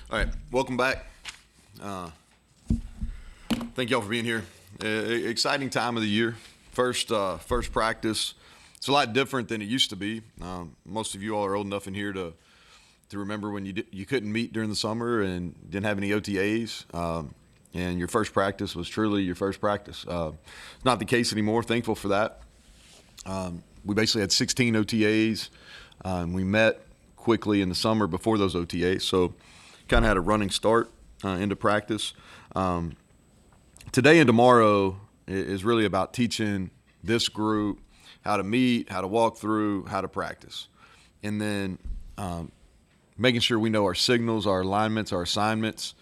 All right, welcome back. Thank y'all for being here. Exciting time of the year. First practice. It's a lot different than it used to be. Most of you all are old enough in here to remember when you couldn't meet during the summer and didn't have any OTAs, and your first practice was truly your first practice. It's not the case anymore. Thankful for that. We basically had 16 OTAs. We met quickly in the summer before those OTAs, so kind of had a running start into practice. Today and tomorrow is really about teaching this group how to meet, how to walk through, how to practice, and then making sure we know our signals, our alignments, our assignments,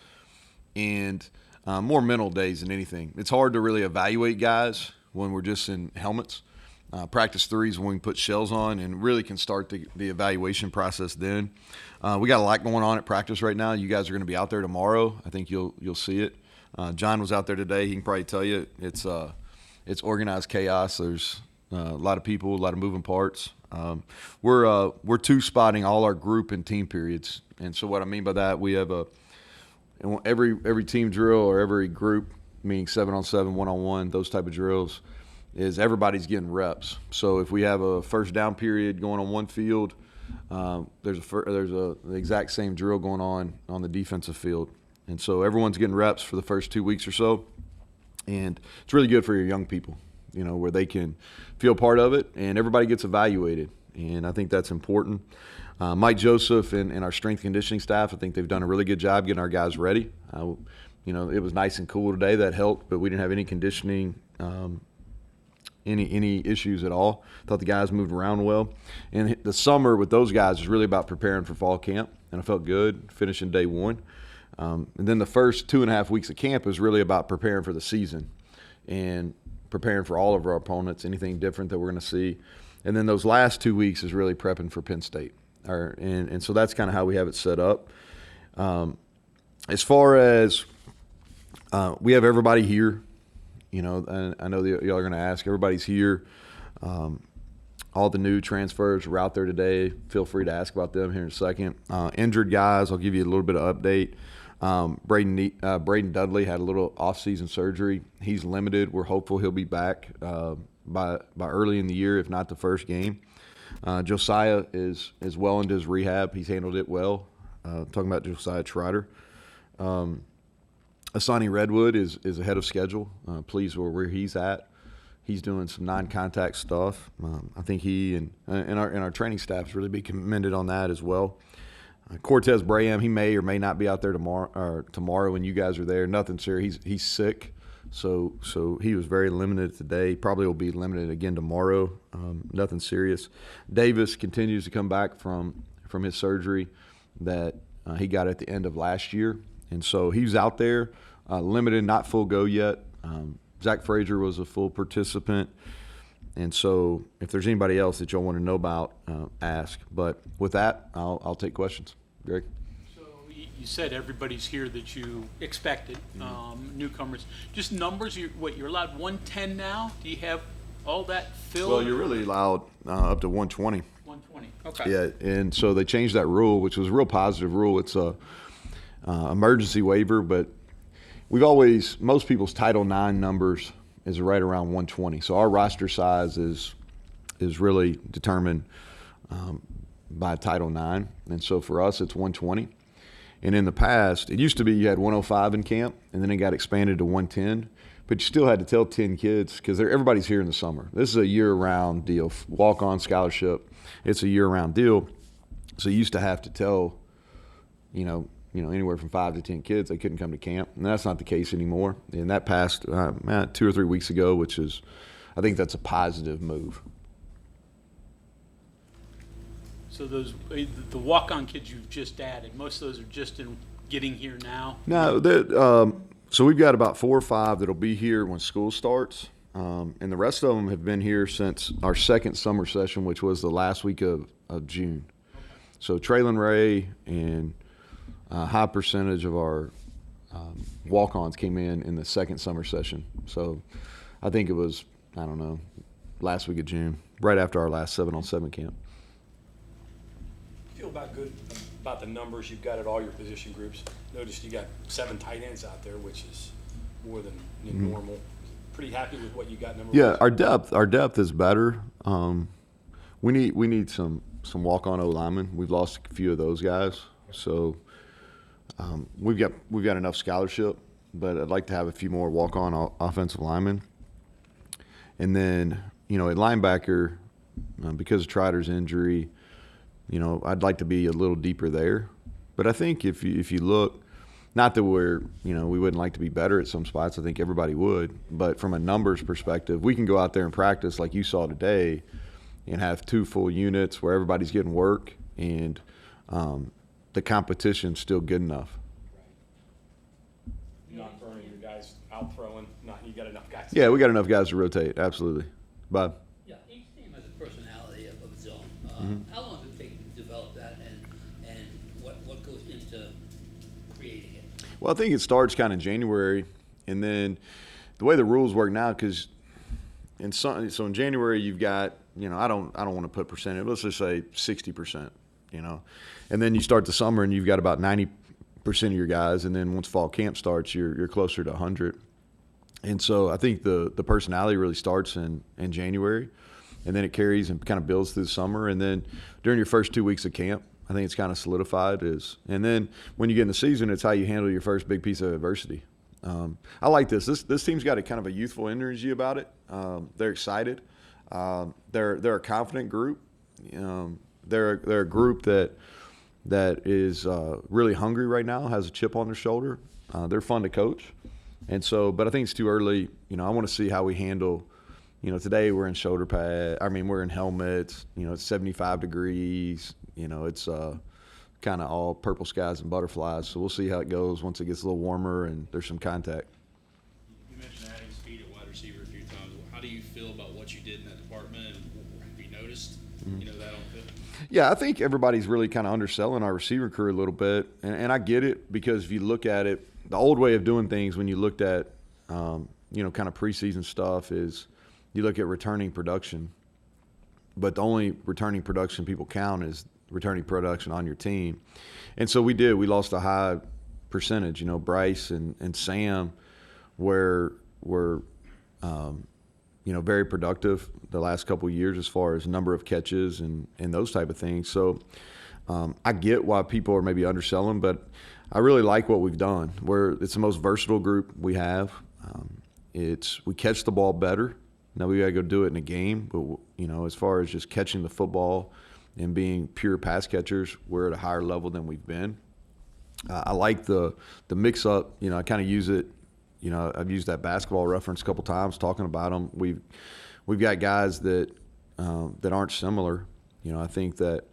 and more mental days than anything. It's hard to really evaluate guys when we're just in helmets. Practice 3 is when we put shells on and really can start the evaluation process then. We got a lot going on at practice right now. You guys are going to be out there tomorrow. I think you'll see it. John was out there today. He can probably tell you it's organized chaos. There's a lot of people, a lot of moving parts. We're two-spotting all our group and team periods. And so what I mean by that, we have every team drill or every group, meaning 7-on-7, 1-on-1, those type of drills, is everybody's getting reps. So if we have a first down period going on one field, there's the exact same drill going on the defensive field. And so everyone's getting reps for the first 2 weeks or so. And it's really good for your young people, where they can feel part of it and everybody gets evaluated. And I think that's important. Mike Joseph and our strength conditioning staff, I think they've done a really good job getting our guys ready. It was nice and cool today. That helped, but we didn't have any conditioning any issues at all. Thought the guys moved around well. And the summer with those guys is really about preparing for fall camp, and I felt good finishing day 1. And then the first 2.5 weeks of camp is really about preparing for the season and preparing for all of our opponents, anything different that we're going to see. And then those last 2 weeks is really prepping for Penn State. And so that's kind of how we have it set up. As far as we have everybody here, and I know y'all are going to ask. Everybody's here. All the new transfers are out there today. Feel free to ask about them here in a second. Injured guys, I'll give you a little bit of update. Braden Dudley had a little off-season surgery. He's limited. We're hopeful he'll be back by early in the year, if not the first game. Josiah is well into his rehab. He's handled it well. Talking about Josiah Trotter. Asani Redwood is ahead of schedule. Pleased with where he's at. He's doing some non-contact stuff. I think he and our training staff really be commended on that as well. Cortez Braham, he may or may not be out there tomorrow when you guys are there. Nothing serious. He's sick, so he was very limited today. Probably will be limited again tomorrow. Nothing serious. Davis continues to come back from his surgery that he got at the end of last year. And so he's out there, limited, not full go yet. Zach Frazier was a full participant. And so if there's anybody else that y'all want to know about, ask. But with that, I'll take questions. Greg? So you said everybody's here that you expected, newcomers. Just numbers, you're allowed 110 now? Do you have all that filled? Well, you're really allowed up to 120. 120, okay. Yeah, and so they changed that rule, which was a real positive rule. It's a emergency waiver, but most people's Title IX numbers is right around 120. So our roster size is really determined by Title IX, and so for us it's 120. And in the past, it used to be you had 105 in camp, and then it got expanded to 110. But you still had to tell 10 kids because everybody's here in the summer. This is a year-round deal. Walk-on scholarship, it's a year-round deal. So you used to have to tell, anywhere from 5 to 10 kids they couldn't come to camp, and that's not the case anymore. And that passed 2 or 3 weeks ago, which is, I think that's a positive move. So the walk-on kids you've just added, most of those are just getting here now? No, so we've got about 4 or 5 that'll be here when school starts, and the rest of them have been here since our second summer session, which was the last week of June. Okay. So Traylon Ray and a high percentage of our walk-ons came in the second summer session. So I think it was, last week of June, right after our last 7-on-7 camp. Feel about good about the numbers you've got at all your position groups. Noticed you got 7 tight ends out there, which is more than normal. Pretty happy with what you got number Yeah, wise? our depth is better. We need some walk-on O linemen. We've lost a few of those guys, so we've got enough scholarship, but I'd like to have a few more walk-on offensive linemen. And then, at linebacker, because of Trotters' injury, I'd like to be a little deeper there. But I think if you look, not that we wouldn't like to be better at some spots. I think everybody would. But from a numbers perspective, we can go out there and practice like you saw today and have 2 full units where everybody's getting work and the competition's still good enough. Not throwing your guys out throwing. You got enough guys. Yeah, we got enough guys to rotate. Absolutely. Bob? Yeah, each team has a personality of its own. How long does it take to develop that, and what goes into creating it? Well, I think it starts kind of January, and then the way the rules work now, because in January you've got, I don't want to put percentage. Let's just say 60%, and then you start the summer and you've got about 90% of your guys, and then once fall camp starts, you're closer to 100. And so I think the personality really starts in January, and then it carries and kind of builds through the summer, and then during your first 2 weeks of camp, I think it's kind of solidified. And then when you get in the season, it's how you handle your first big piece of adversity. I like this. This team's got a kind of a youthful energy about it. They're excited. They're a confident group. They're a group that is really hungry right now, has a chip on their shoulder. They're fun to coach. And so, but I think it's too early. I want to see how we handle. Today we're in shoulder pad. We're in helmets. It's 75 degrees. It's kind of all purple skies and butterflies. So we'll see how it goes once it gets a little warmer and there's some contact. You mentioned adding speed at wide receiver a few times. How do you feel about what you did in that department? Have you noticed, that on fit? Yeah, I think everybody's really kind of underselling our receiver crew a little bit, and I get it, because if you look at it, the old way of doing things when you looked at, kind of preseason stuff is you look at returning production, but the only returning production people count is returning production on your team. And so we lost a high percentage. Bryce and Sam were very productive the last couple of years as far as number of catches and those type of things. So I get why people are maybe underselling, but I really like what we've done. It's the most versatile group we have. We catch the ball better. Now we got to go do it in a game, but as far as just catching the football and being pure pass catchers, we're at a higher level than we've been. I like the mix up. I kind of use it. I've used that basketball reference a couple times talking about them. We've got guys that aren't similar. I think that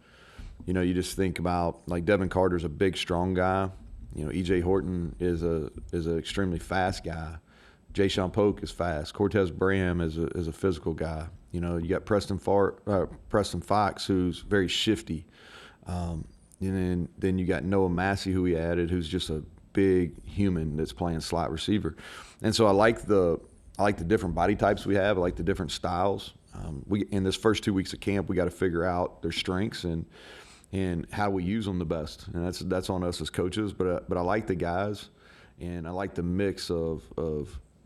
you just think about, like, Devin Carter's a big, strong guy. E.J. Horton is an extremely fast guy. Jay-Sean Polk is fast. Cortez Bram is a physical guy. You got Preston Fox, who's very shifty. And then you got Noah Massey, who we added, who's just a big human that's playing slot receiver. And so I like the different body types we have. I like the different styles. In this first 2 weeks of camp, we got to figure out their strengths and how we use them the best. And that's on us as coaches. But I like the guys, and I like the mix of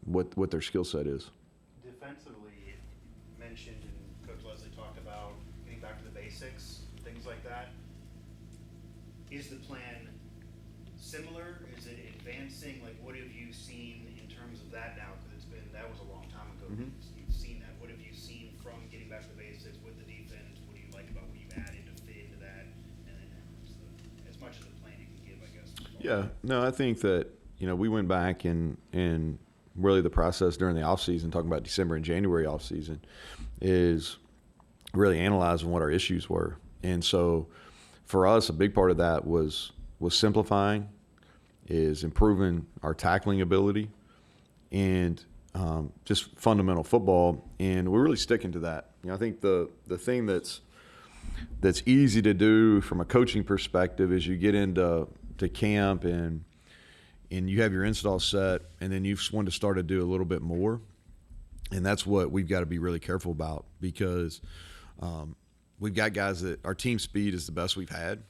what their skill set is. Defensively, you mentioned, and Coach Leslie talked about getting back to the basics, things like that. Is the plan similar? Is it advancing? Like, what have you seen in terms of that now? Because that was a long time ago. You've seen that. What have you seen from getting back to the basics with the defense? What do you like about what you've added to fit into that? And then as much as the plan you can give, I guess. Yeah, no, I think that we went back and really the process during the offseason, talking about December and January offseason, is really analyzing what our issues were. And so for us, a big part of that was simplifying, is improving our tackling ability, and just fundamental football. And we're really sticking to that. I think the thing that's easy to do from a coaching perspective is you get into camp and you have your install set, and then you want to start to do a little bit more. And that's what we've got to be really careful about, because we've got guys that our team speed is the best we've had.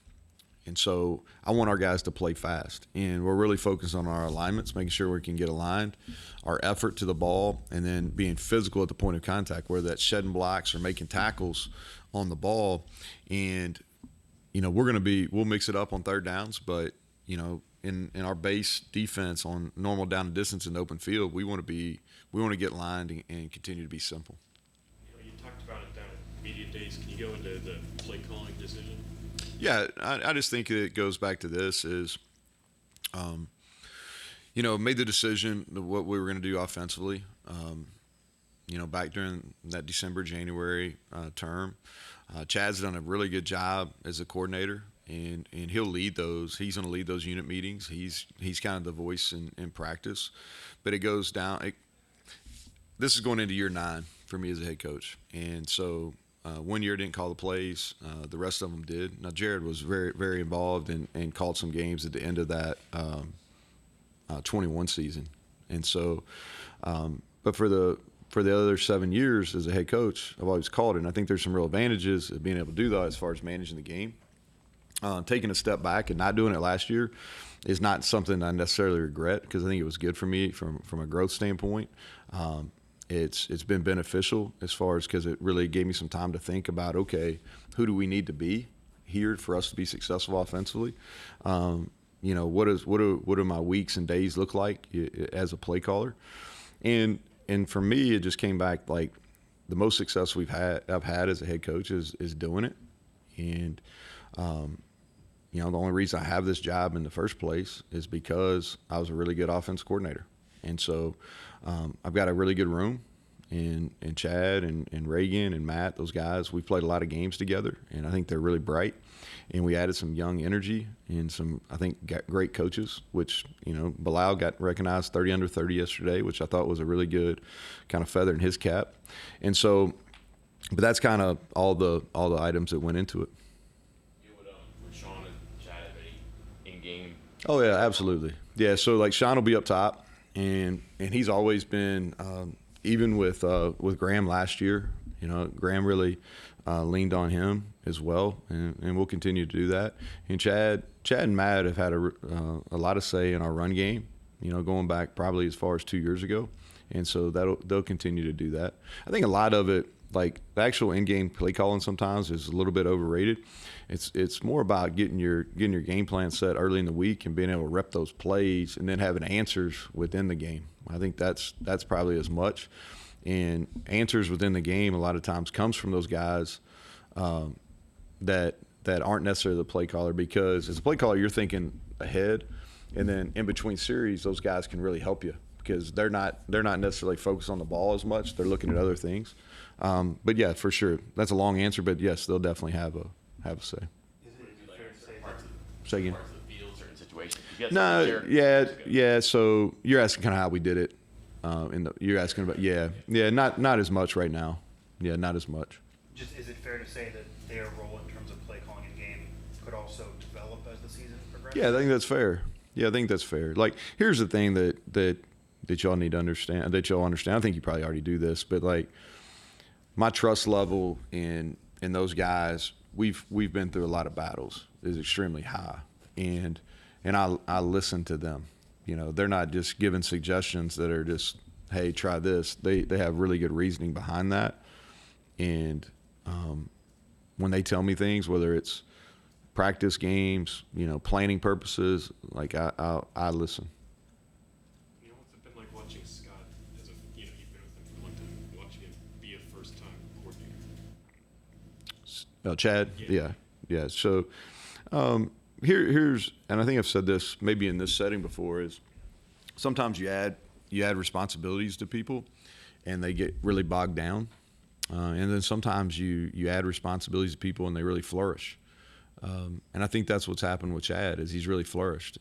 And so I want our guys to play fast. And we're really focused on our alignments, making sure we can get aligned, our effort to the ball, and then being physical at the point of contact, whether that's shedding blocks or making tackles on the ball. And, we'll mix it up on third downs, but, in our base defense on normal down and distance in the open field, we want to get lined and continue to be simple. You talked about it down at media days. Can you go into the play calling decision? Yeah, I just think it goes back to this is, made the decision of what we were going to do offensively, back during that December, January term. Chad's done a really good job as a coordinator, and he'll lead those. He's going to lead those unit meetings. He's kind of the voice in practice. But it goes down. This is going into year 9 for me as a head coach. And so one year didn't call the plays. The rest of them did. Now, Jared was very, very involved and called some games at the end of that 21 season. And so, but for the other 7 years as a head coach, I've always called it. And I think there's some real advantages of being able to do that as far as managing the game. Taking a step back and not doing it last year is not something I necessarily regret, because I think it was good for me from a growth standpoint. It's been beneficial as far as, because it really gave me some time to think about, okay, who do we need to be here for us to be successful offensively? What do my weeks and days look like as a play caller? And for me, it just came back like the most success I've had as a head coach is doing it. And the only reason I have this job in the first place is because I was a really good offense coordinator. And so I've got a really good room, and Chad and Reagan and Matt, those guys, we've played a lot of games together, and I think they're really bright. And we added some young energy and some, I think, great coaches, which, Bilal got recognized 30 under 30 yesterday, which I thought was a really good kind of feather in his cap. And so, but that's kind of all the items that went into it. Would Sean and Chad have any in-game? Oh, yeah, absolutely. Yeah, so like Sean will be up top, and he's always been, even with Graham last year, Graham really leaned on him as well, and we'll continue to do that. And Chad and Matt have had a lot of say in our run game, going back probably as far as 2 years ago. And so they'll continue to do that. I think a lot of it, like the actual in-game play calling sometimes is a little bit overrated. It's more about getting your game plan set early in the week and being able to rep those plays and then having answers within the game. I think that's probably as much. And answers within the game a lot of times comes from those guys that aren't necessarily the play caller, because as a play caller you're thinking ahead, and then in between series those guys can really help you because they're not necessarily focused on the ball as much. They're looking at other things. But yeah, for sure, that's a long answer. But yes, they'll definitely have a say. Is it fair to say that? Say again. Parts of the field, certain situations. No, yeah. So you're asking kind of how we did it. You're asking about not as much right now. Yeah, not as much. Just, is it fair to say that their role in terms of play calling in game could also develop as the season progresses? Yeah, I think that's fair. Yeah, I think that's fair. Like, here's the thing that y'all need to understand, that y'all understand. I think you probably already do this, but like my trust level in those guys, we've been through a lot of battles, is extremely high, and I listen to them. They're not just giving suggestions that are just, hey, try this. They have really good reasoning behind that, and when they tell me things, whether it's practice games, planning purposes, like I listen. What's it been like watching Scott as you've been with him for a long time, watching him be a first-time coordinator? Chad? Yeah. So here's, and I think I've said this maybe in this setting before, is sometimes you add responsibilities to people and they get really bogged down. And then sometimes you add responsibilities to people and they really flourish. And I think that's what's happened with Chad, is he's really flourished.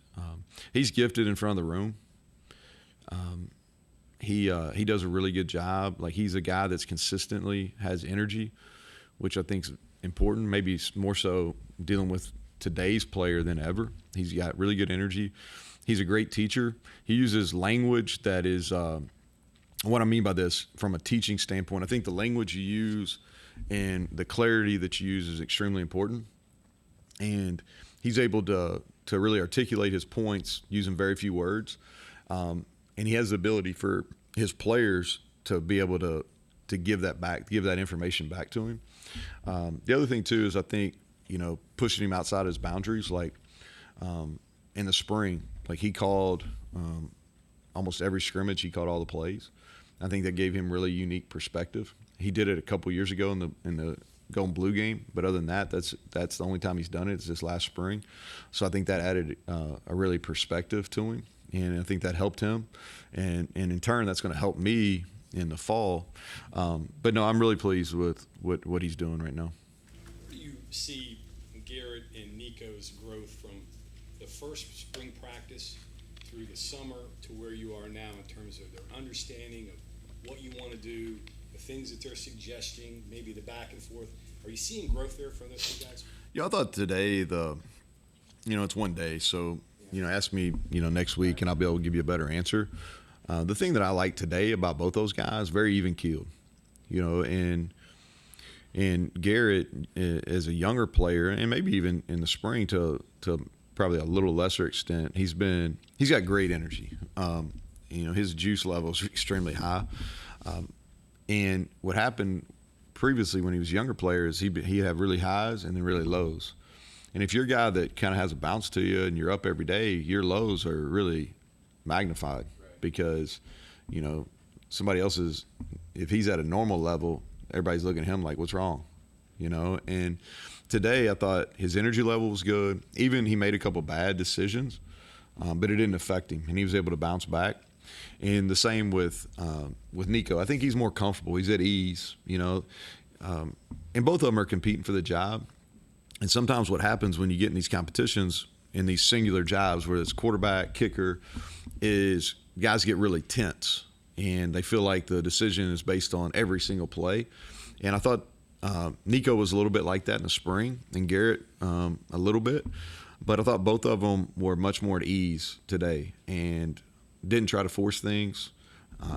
He's gifted in front of the room. He does a really good job. Like, he's a guy that's consistently has energy, which I think is important, maybe more so dealing with today's player than ever. He's got really good energy. He's a great teacher. He uses language that is, what I mean by this from a teaching standpoint, I think the language you use and the clarity that you use is extremely important. And he's able to really articulate his points using very few words, and he has the ability for his players to be able to give that back, give that information back to him. The other thing too is I think pushing him outside his boundaries, like in the spring, like he called almost every scrimmage, he called all the plays. I think that gave him really unique perspective. He did it a couple years ago in the Golden Blue game, but other than that, that's the only time he's done it. It's this last spring. So I think that added a really perspective to him, and I think that helped him, and in turn, that's going to help me in the fall. But no, I'm really pleased with what he's doing right now. Where do you see Garrett and Nico's growth from the first spring practice through the summer to where you are now in terms of their understanding of what you want to do, the things that they're suggesting, maybe the back and forth? Are you seeing growth there from those two guys? Yeah, I thought today it's one day, so ask me next week and I'll be able to give you a better answer. The thing that I like today about both those guys, very even keeled, and Garrett as a younger player, and maybe even in the spring to probably a little lesser extent, he's got great energy. His juice level is extremely high. And what happened previously when he was a younger player is he'd have really highs and then really lows. And if you're a guy that kind of has a bounce to you and you're up every day, your lows are really magnified because, somebody else's, if he's at a normal level, everybody's looking at him like, what's wrong? And today I thought his energy level was good. Even he made a couple bad decisions, but it didn't affect him, and he was able to bounce back. And the same with Nico. I think he's more comfortable. He's at ease, and both of them are competing for the job. And sometimes what happens when you get in these competitions, in these singular jobs, where it's quarterback, kicker, is guys get really tense, and they feel like the decision is based on every single play. And I thought Nico was a little bit like that in the spring, and Garrett a little bit. But I thought both of them were much more at ease today and didn't try to force things,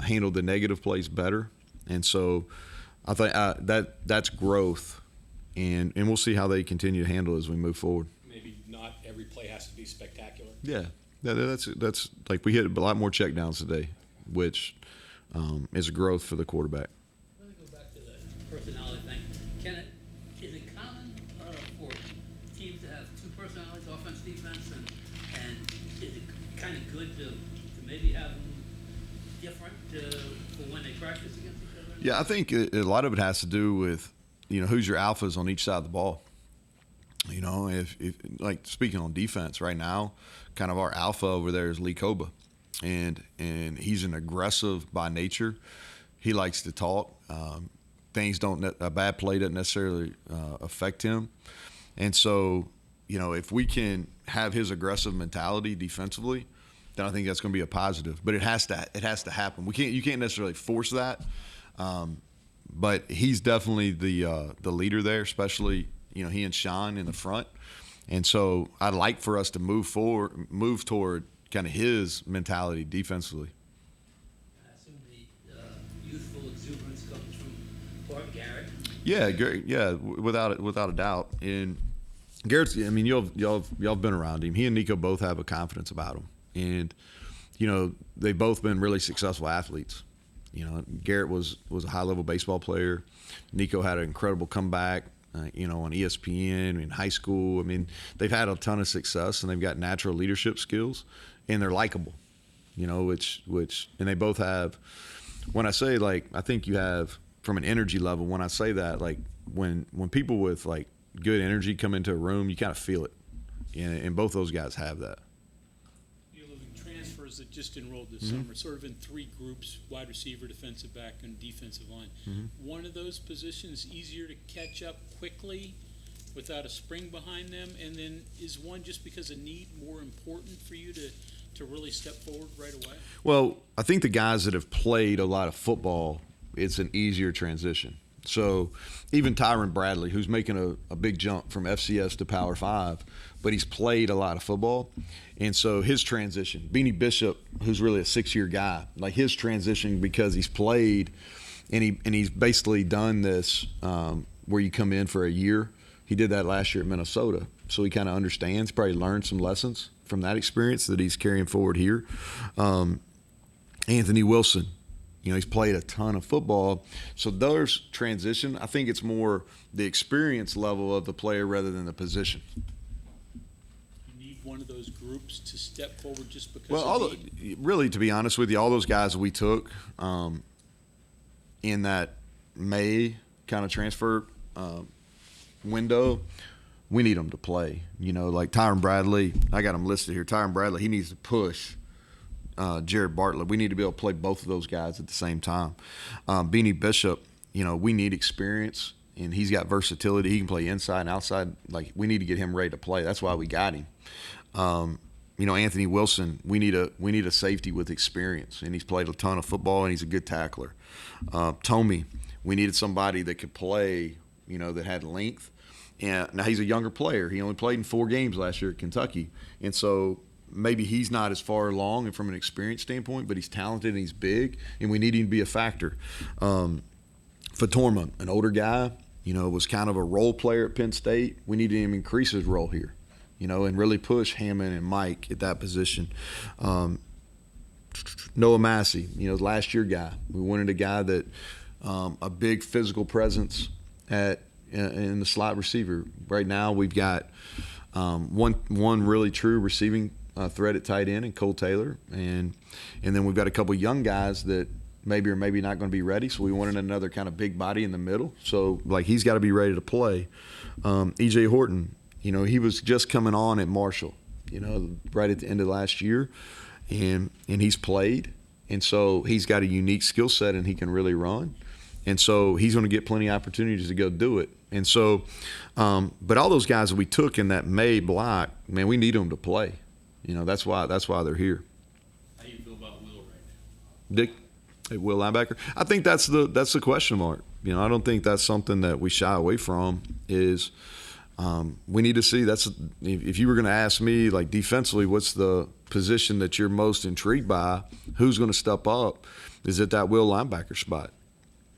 handled the negative plays better. And so I thought that's growth, and we'll see how they continue to handle it as we move forward. Maybe not every play has to be spectacular. Yeah, that's like we hit a lot more checkdowns today, which is a growth for the quarterback. Let me go back to the personality thing. Is it common for teams to have two personalities, offense, defense, and is it kind of good to maybe have them different for when they practice against each other? Yeah, I think a lot of it has to do with who's your alphas on each side of the ball. If like speaking on defense right now, kind of our alpha over there is Lee Koba, and he's an aggressive by nature. He likes to talk. A bad play doesn't necessarily affect him, and so if we can have his aggressive mentality defensively, then I think that's going to be a positive. But it has to happen. You can't necessarily force that, but he's definitely the leader there, especially he and Sean in the front. And so I'd like for us to move toward kind of his mentality defensively. I assume the youthful exuberance comes from Bart Garrett. Yeah, Garrett, yeah, without a doubt. And Garrett's, y'all have been around him. He and Nico both have a confidence about him. And, they've both been really successful athletes. Garrett was a high-level baseball player. Nico had an incredible comeback, on ESPN in high school. They've had a ton of success, and they've got natural leadership skills, and they're likable, which and they both have. When I say, I think you have, from an energy level, when I say that, when people with, good energy come into a room, you kind of feel it. And both those guys have that. Transfers that just enrolled this summer, sort of in three groups: wide receiver, defensive back, and defensive line. One of those positions easier to catch up quickly without a spring behind them, and then is one just because of need more important for you to really step forward right away? Well, I think the guys that have played a lot of football, it's an easier transition. So even Tyron Bradley, who's making a big jump from FCS to Power 5, but he's played a lot of football. And so his transition, Beanie Bishop, who's really a 6-year guy, his transition because he's played and he's basically done this where you come in for a year. He did that last year at Minnesota. so he kind of understands, probably learned some lessons from that experience that he's carrying forward here. Anthony Wilson, he's played a ton of football. So there's transition. I think it's more the experience level of the player rather than the position. You need one of those groups to step forward just because Well, really, to be honest with you, all those guys we took in that May kind of transfer window, we need them to play. Like Tyron Bradley, I got him listed here. Tyron Bradley, he needs to push Jared Bartlett. We need to be able to play both of those guys at the same time. Beanie Bishop, we need experience, and he's got versatility. He can play inside and outside. Like, we need to get him ready to play. That's why we got him. Anthony Wilson, we need a safety with experience, and he's played a ton of football, and he's a good tackler. Tommy, we needed somebody that could play, that had length. And now he's a younger player. He only played in 4 games last year at Kentucky, and so maybe he's not as far along and from an experience standpoint, but he's talented and he's big, and we need him to be a factor. Fatorma, an older guy, was kind of a role player at Penn State. We needed him to increase his role here, and really push Hammond and Mike at that position. Noah Massey, last year guy. We wanted a guy that a big physical presence in the slot receiver. Right now we've got one really true receiving threat at tight end in Cole Taylor, and then we've got a couple young guys that maybe or maybe not going to be ready, so we wanted another kind of big body in the middle. So, like, he's got to be ready to play. E.J. Horton, he was just coming on at Marshall, right at the end of last year, and he's played, and so he's got a unique skill set and he can really run. And so he's going to get plenty of opportunities to go do it. And so, but all those guys that we took in that May block, man, we need them to play. That's why they're here. How do you feel about Will right now? Dick, Will linebacker. I think that's the question mark. I don't think that's something that we shy away from. Is we need to see. If you were going to ask me, like, defensively, what's the position that you're most intrigued by? Who's going to step up? Is it that Will linebacker spot?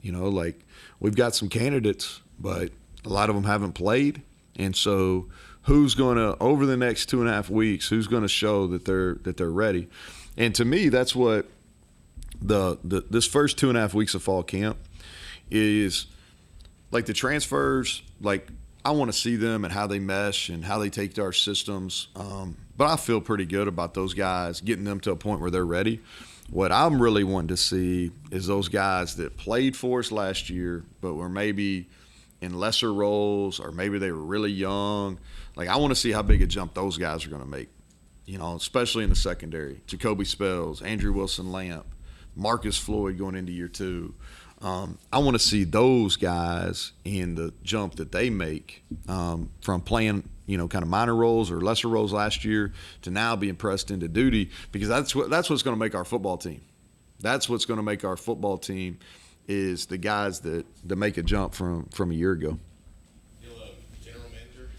Like, we've got some candidates, but a lot of them haven't played. And so who's going to, over the next 2.5 weeks, who's going to show that they're ready? And to me, that's what this first 2.5 weeks of fall camp is. Like, the transfers, like, I want to see them and how they mesh and how they take to our systems. But I feel pretty good about those guys, getting them to a point where they're ready. What I'm really wanting to see is those guys that played for us last year but were maybe in lesser roles, or maybe they were really young. Like, I want to see how big a jump those guys are going to make, especially in the secondary. Jacoby Spells, Andrew Wilson-Lamp, Marcus Floyd going into year 2. I want to see those guys in the jump that they make from playing, kind of minor roles or lesser roles last year to now being pressed into duty, because that's what's going to make our football team. That's what's going to make our football team is the guys that make a jump from a year ago. Neal, general manager?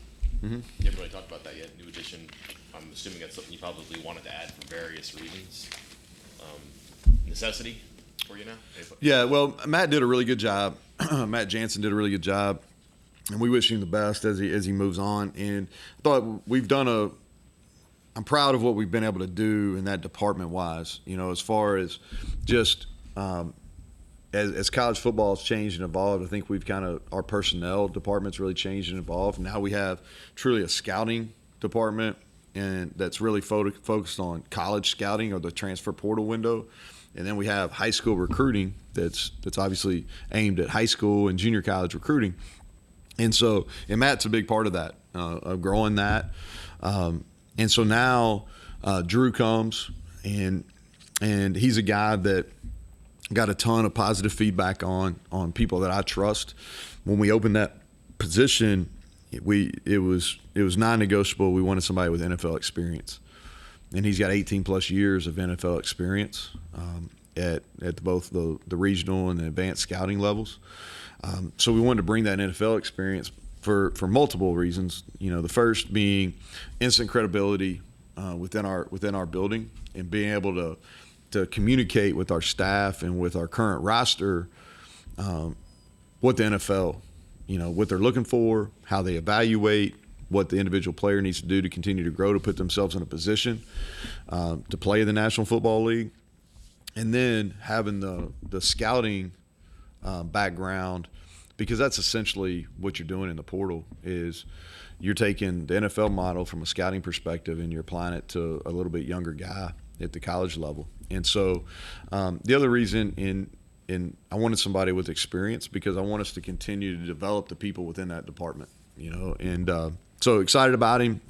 Mm-hmm. You haven't really talked about that yet. New addition. I'm assuming that's something you probably wanted to add for various reasons. Necessity for you now? Yeah, well, Matt did a really good job. Matt Jansen did a really good job, and we wish him the best as he moves on. And I thought I'm proud of what we've been able to do in that department-wise. As far as just as college football has changed and evolved, I think we've our personnel department's really changed and evolved. Now we have truly a scouting department, and that's really focused on college scouting or the transfer portal window. And then we have high school recruiting that's obviously aimed at high school and junior college recruiting. And Matt's a big part of that, of growing that. And so now Drew comes, and he's a guy that got a ton of positive feedback on people that I trust. When we opened that position, it was non-negotiable. We wanted somebody with NFL experience. And he's got 18-plus years of NFL experience at both the regional and the advanced scouting levels. So we wanted to bring that NFL experience for multiple reasons. The first being instant credibility within our building, and being able to communicate with our staff and with our current roster what the NFL, what they're looking for, how they evaluate, what the individual player needs to do to continue to grow, to put themselves in a position to play in the National Football League. And then having the scouting background, because that's essentially what you're doing in the portal is you're taking the NFL model from a scouting perspective and you're applying it to a little bit younger guy at the college level. And so the other reason I wanted somebody with experience because I want us to continue to develop the people within that department, and so excited about him.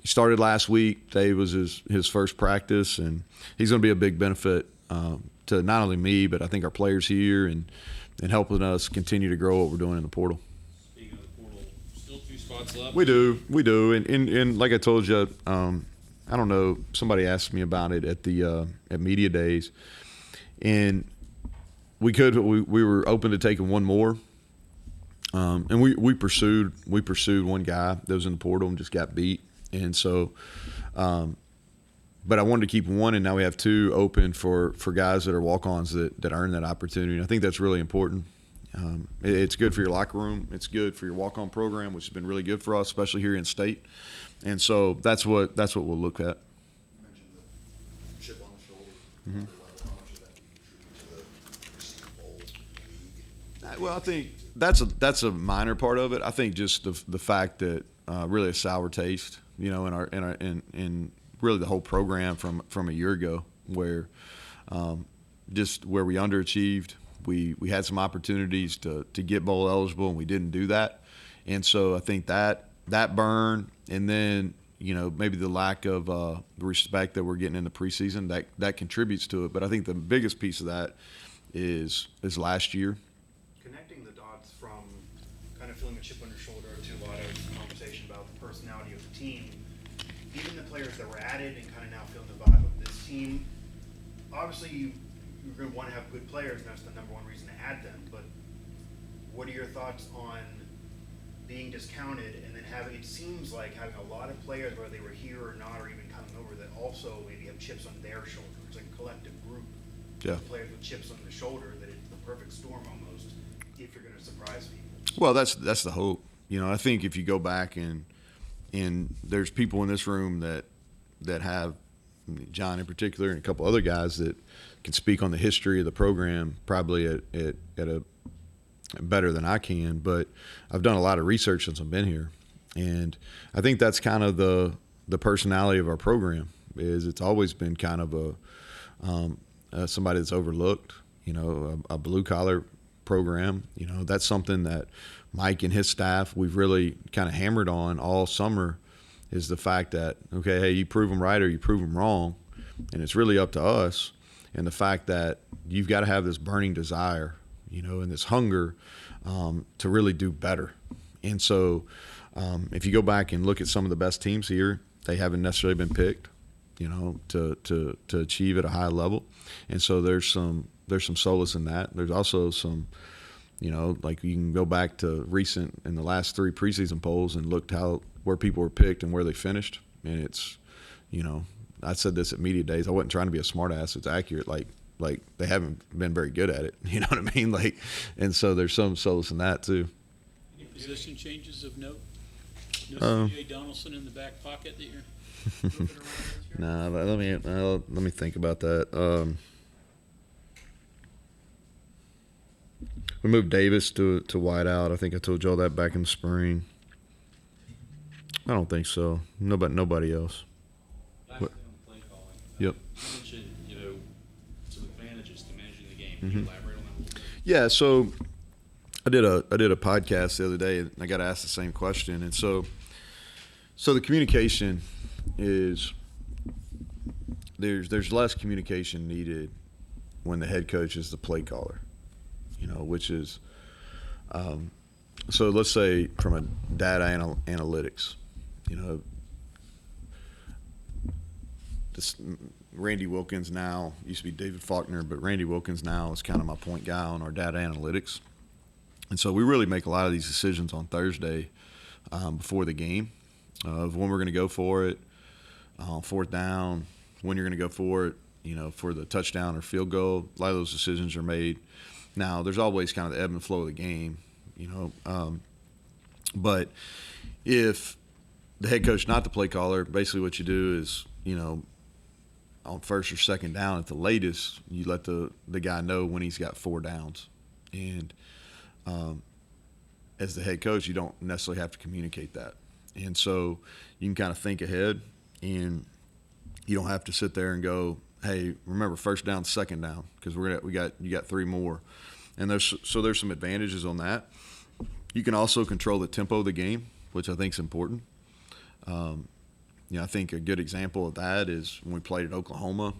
He started last week. Today was his first practice, and he's going to be a big benefit to not only me, but I think our players here and helping us continue to grow what we're doing in the portal. Speaking of the portal, still 2 spots left. We do. And like I told you, I don't know, somebody asked me about it at media days, and we were open to taking one more. And we pursued one guy that was in the portal and just got beat. And so, but I wanted to keep one, and now we have 2 open for guys that are walk-ons that earn that opportunity. And I think that's really important. It's good for your locker room. It's good for your walk-on program, which has been really good for us, especially here in state. And so that's what we'll look at. You mentioned the chip on the shoulder. How much of that do you contribute to the Receiving Bowl? Well, I think that's a minor part of it. I think just the fact that really a sour taste, in really the whole program from a year ago, where just where we underachieved. We had some opportunities to get bowl eligible, and we didn't do that. And so I think that burn, and then maybe the lack of respect that we're getting in the preseason that contributes to it. But I think the biggest piece of that is last year. Connecting the dots from kind of feeling a chip on your shoulder to a lot of conversation about the personality of the team, even the players that were added and kind of now feeling the vibe of this team. Obviously, you're going to want to have good players, and that's the number one reason to add them. But what are your thoughts on being discounted and then it seems like having a lot of players, whether they were here or not, or even coming over, that also maybe have chips on their shoulder. It's like a collective group of players with chips on the shoulder, that it's the perfect storm almost if you're going to surprise people. Well, that's the hope. I think if you go back and there's people in this room that have, John in particular, and a couple other guys that can speak on the history of the program probably at a better than I can, but I've done a lot of research since I've been here, and I think that's kind of the personality of our program. Is it's always been kind of somebody that's overlooked, a blue collar program. That's something that Mike and his staff we've really kind of hammered on all summer, is the fact that okay, hey, you prove them right or you prove them wrong, and it's really up to us. And the fact that you've got to have this burning desire, and this hunger to really do better. And so if you go back and look at some of the best teams here, they haven't necessarily been picked, to achieve at a high level. And so there's some solace in that. There's also some, like you can go back to in the last 3 preseason polls and looked where people were picked and where they finished. And it's, I said this at media days. I wasn't trying to be a smart ass. It's accurate. Like they haven't been very good at it. You know what I mean? And so there's some solace in that too. Any position changes of note? No C.J. Donaldson in the back pocket that you're moving around this year? Nah, let me think about that. We moved Davis to wide out. I think I told y'all that back in the spring. I don't think so. Nobody else. Last thing on the play calling. Yep. You mentioned, some advantages to managing the game. Can you elaborate on that a little bit? Yeah, so I did a podcast the other day, and I got asked the same question. And so the communication is there's less communication needed when the head coach is the play caller, which is so let's say from a data analytics, this Randy Wilkins now used to be David Faulkner, but Randy Wilkins now is kind of my point guy on our data analytics. And so we really make a lot of these decisions on Thursday before the game of when we're going to go for it, 4th down, when you're going to go for it, for the touchdown or field goal. A lot of those decisions are made. Now, there's always kind of the ebb and flow of the game, but if the head coach, not the play caller, basically what you do is, on first or second down at the latest, you let the guy know when he's got 4 downs. And as the head coach, you don't necessarily have to communicate that. And so you can kind of think ahead, and you don't have to sit there and go, hey, remember, first down, second down, because you got 3 more. And there's some advantages on that. You can also control the tempo of the game, which I think is important. I think a good example of that is when we played at Oklahoma.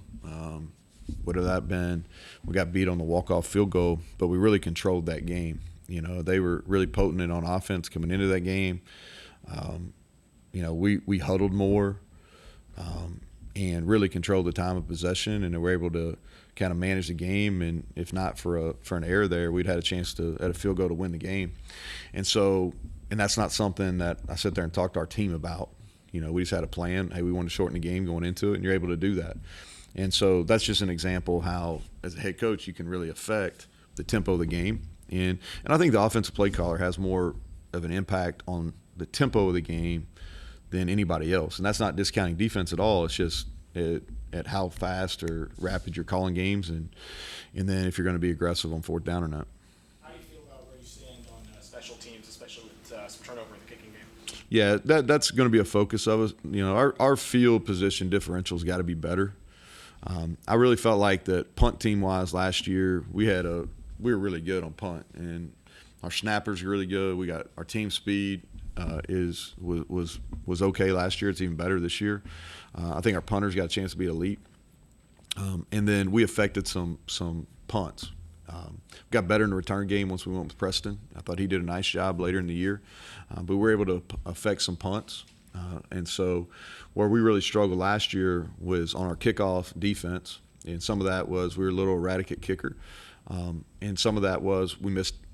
What have that been? We got beat on the walk-off field goal, but we really controlled that game. They were really potent on offense coming into that game. We huddled more and really controlled the time of possession, and they were able to kind of manage the game. And if not for an error there, we'd had a chance at a field goal to win the game. And that's not something that I sit there and talk to our team about. We just had a plan. Hey, we want to shorten the game going into it, and you're able to do that. And so that's just an example how, as a head coach, you can really affect the tempo of the game. And I think the offensive play caller has more of an impact on the tempo of the game than anybody else. And that's not discounting defense at all. It's just at how fast or rapid you're calling games, and then if you're going to be aggressive on 4th down or not. How do you feel about where you stand on special teams, especially with some turnover in the kicking game? Yeah, that's going to be a focus of us. Our field position differential's got to be better. I really felt like that punt team wise last year we were really good on punt, and our snappers are really good. We got our team speed was okay last year. It's even better this year. I think our punters got a chance to be elite, and then we affected some punts. Got better in the return game once we went with Preston. I thought he did a nice job later in the year, but we were able to affect some punts. And so where we really struggled last year was on our kickoff defense, and some of that was we were a little erratic at kicker, and some of that was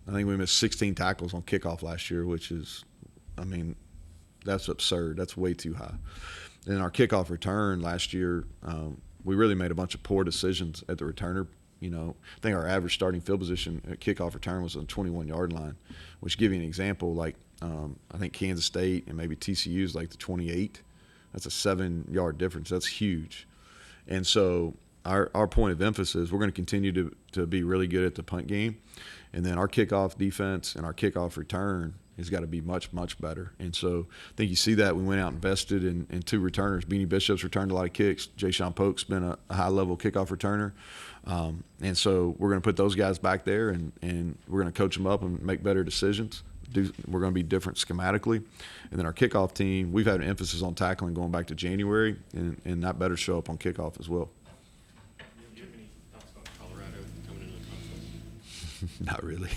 I think we missed 16 tackles on kickoff last year, which is, that's absurd. That's way too high. And our kickoff return last year, we really made a bunch of poor decisions at the returner. I think our average starting field position at kickoff return was on the 21-yard line, which give you an example, like I think Kansas State and maybe TCU is like the 28. That's a 7-yard difference. That's huge. And so our point of emphasis, we're going to continue to be really good at the punt game. And then our kickoff defense and our kickoff return has got to be much, much better. And so I think you see that we went out and invested in 2 returners. Beanie Bishop's returned a lot of kicks. Jay Sean Polk's been a high-level kickoff returner. And so we're going to put those guys back there, and we're going to coach them up and make better decisions. We're going to be different schematically. And then our kickoff team, we've had an emphasis on tackling going back to January, and that better show up on kickoff as well. Do you have any thoughts about Colorado coming into the conference? Not really.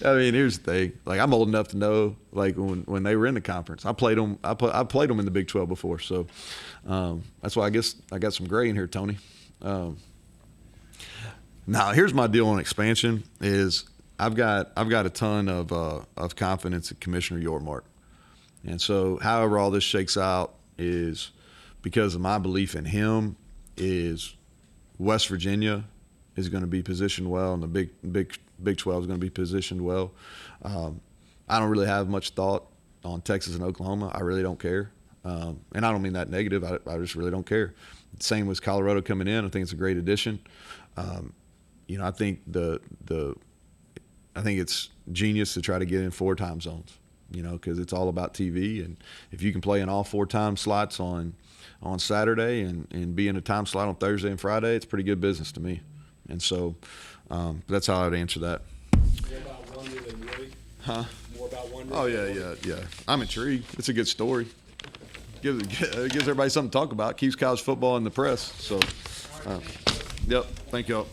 I mean, here's the thing. Like, I'm old enough to know, like, when they were in the conference, I played them in the Big 12 before. So that's why I guess I got some gray in here, Tony. Now, here's my deal on expansion is I've got a ton of confidence in Commissioner Yormark. And so however all this shakes out is because of my belief in him is West Virginia is going to be positioned well, and the Big 12 is going to be positioned well. I don't really have much thought on Texas and Oklahoma. I really don't care. And I don't mean that negative. I just really don't care. Same with Colorado coming in. I think it's a great addition. I think I think it's genius to try to get in 4 time zones, because it's all about TV. And if you can play in all 4 time slots on Saturday and be in a time slot on Thursday and Friday, it's pretty good business to me. And so that's how I would answer that. More about Wonder than Willie? Huh? More about Wonder? Oh, yeah. I'm intrigued. It's a good story. It gives everybody something to talk about. Keeps college football in the press. So, yep. Thank y'all.